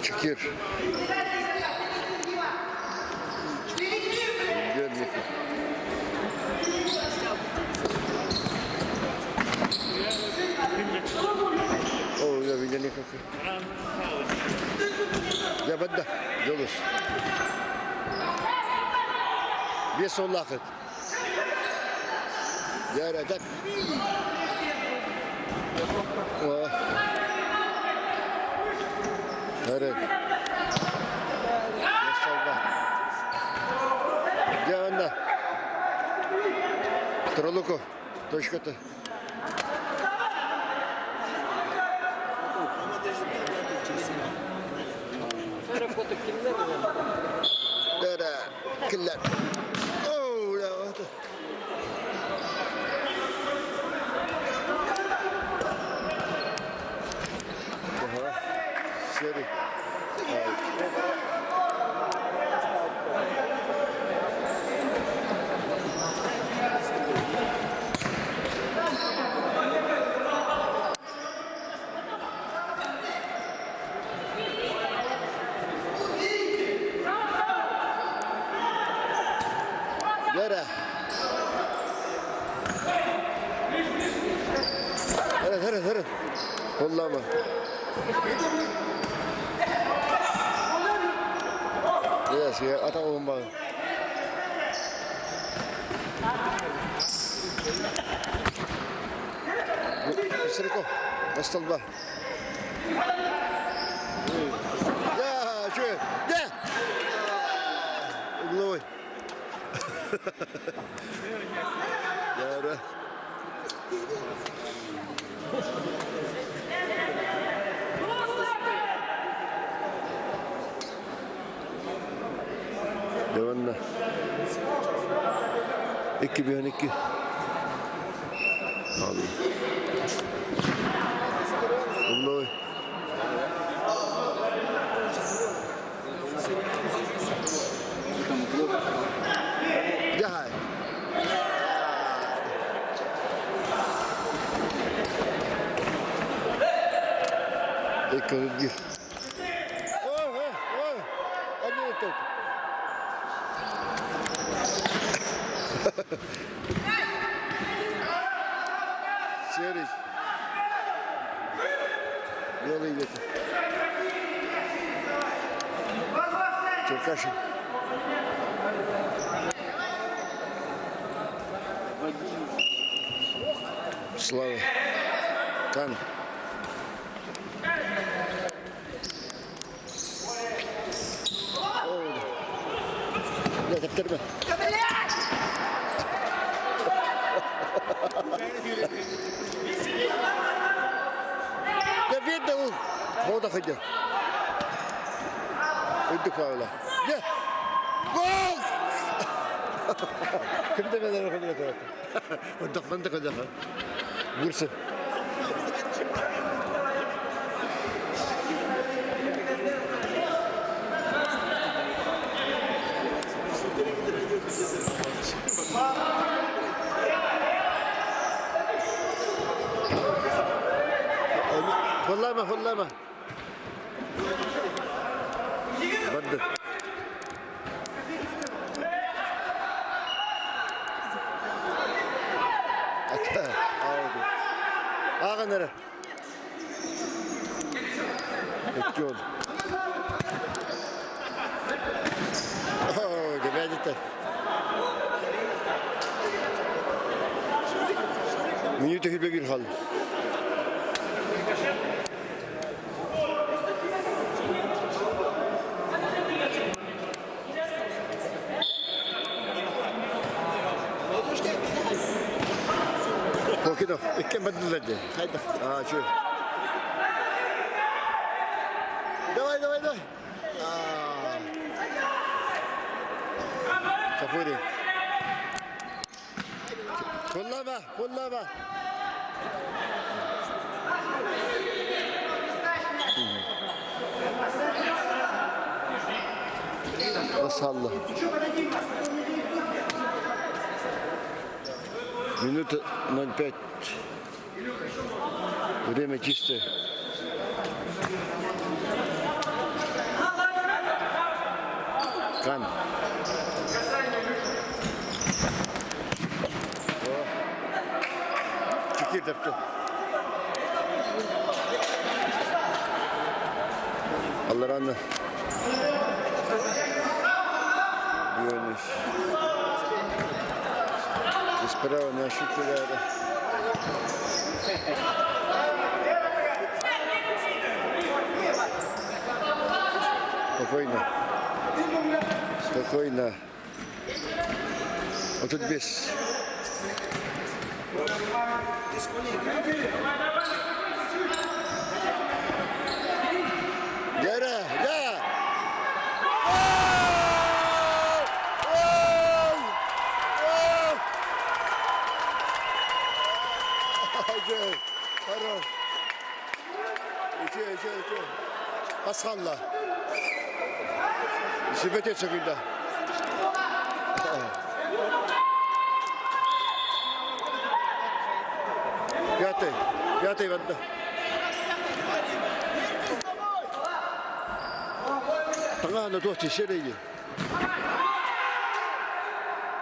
Чекир. Бедники. О, я видел никаких. Я бедда. Жолуш. Бес оллахыт. Яратат. О. Evet. Maşallah. Devanda. Troluko. Toşkatı. Dere. Killer. Oh, ya. Seri. Yere. Hırı. Kollama. Yes, ya, ata umbang. Sirko, mastalba. Ya, şu, ya. Uloy. Ya. Devanda. 2-1-2. Abi. Uloy. Jahay. Bir. Oh. Hadi top. Seri. Yolu getir. Черкашин. Слава. Там. Ya teptirme. Ya bir de ol. O da kıcı. Öldük valla. Ya. Gol! Kim de benden okudun o tarafta? Odaklandık acaba. Vursun. Hollama. Bandı. Ata, aldı. Ağa nere? Etki oldu. Oh, gebedete. Minüte hülbe bir hal. كده كم بدل ده هيدا شو دواي كفوري كلها بس الله Минута 0,5. Время чистое. tepki. Allah anla. Yönüş. Isprava na šukurada. Spokojno. Spokojno. Otud bez. Yara, ya. Acayip. Хорош. İçe. Asalla. Sibete çekildi. Пятый вода. Тanga на дости сереги.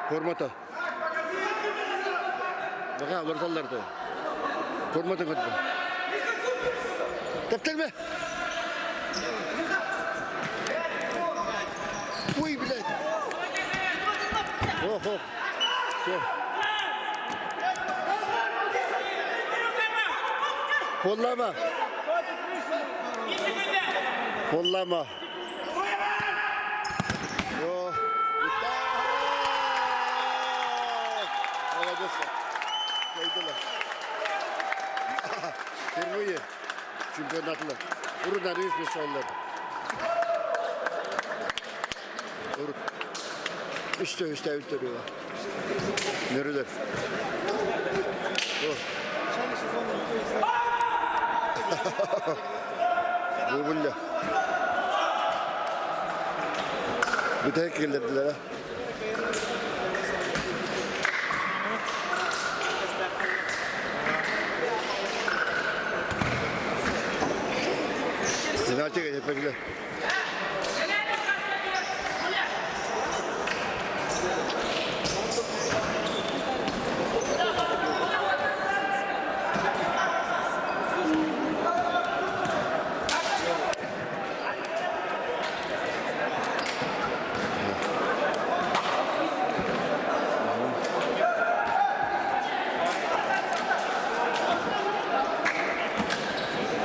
Формата. Бага лорталларда. Формата кытты. Таптелме. Ой, блядь. Ох. Всё. Kollama. Yo. Молодец. Kaydılar. Впервые чемпионатlar. Urundan resmi sayılar. Urun. Üste bitiriyorlar. Nereler? Oh. Bulla. Bir tek geldiler ha. Penaltı yapacaklar.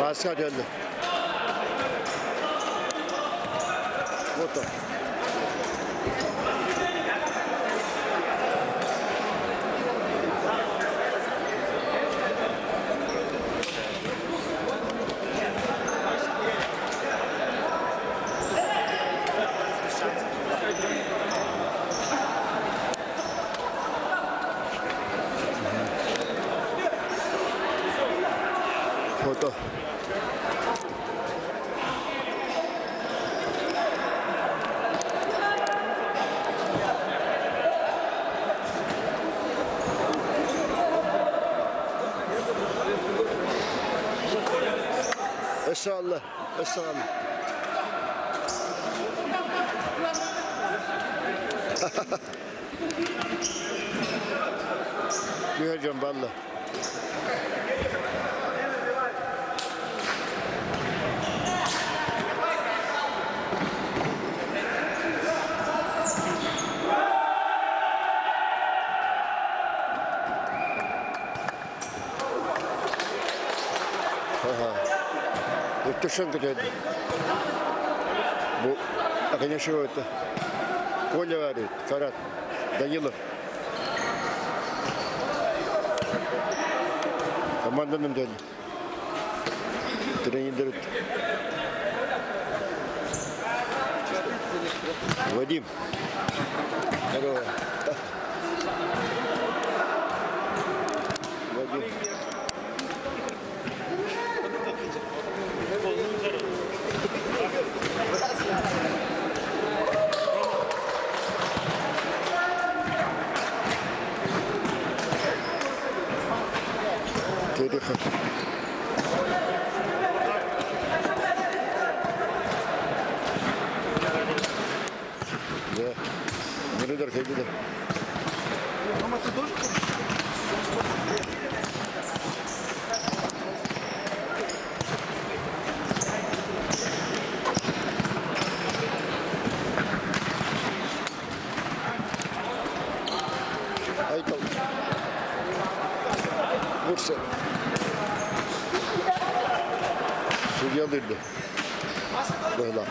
Asker geldi. Foto. Foto. Estağfurullah. Göreceğim vallahi. Тушенка dedi. Bu конечно это. Коля говорит, Карат, Данилов. Команданın dedi. Тренер. Вадим. Здорово. Вадим. Tedika. Да. Гридер, Хейдер. Мама, ты тоже? dirlo. Voilà.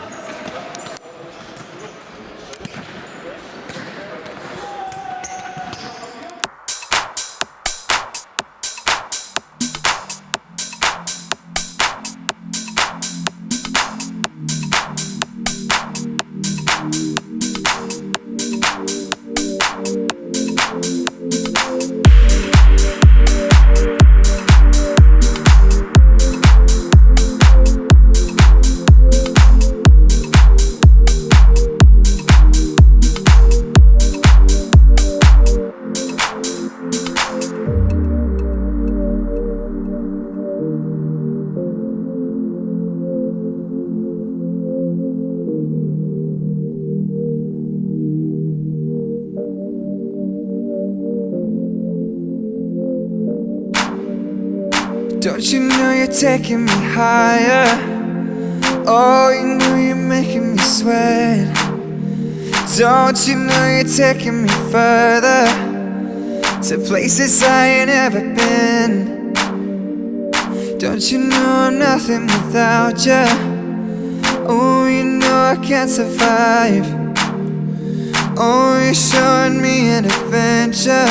Don't you know you're taking me higher? Oh, you know you're making me sweat. Don't you know you're taking me further, to places I ain't ever been. Don't you know I'm nothing without you? Oh, you know I can't survive. Oh, you're showing me an adventure.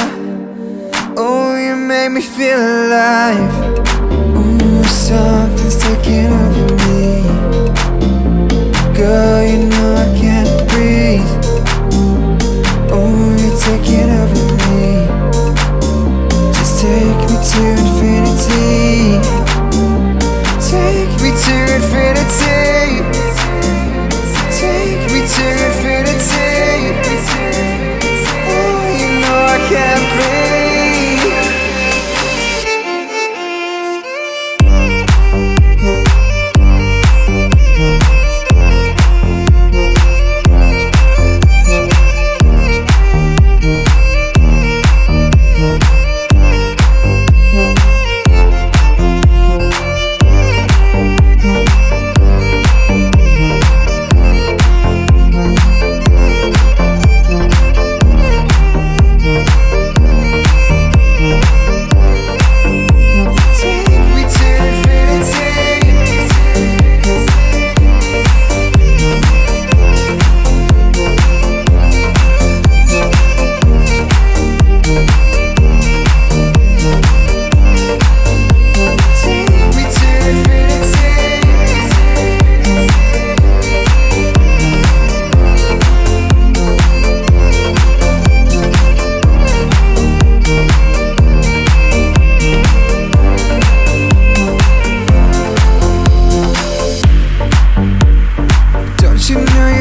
Oh, you make me feel alive. Ooh, something's taking over me. Girl, you know I can't breathe. Oh, you're taking over me. Just take me to infinity. Take me to infinity. Take me to infinity. Oh, you know I can't breathe.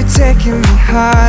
Taking me high.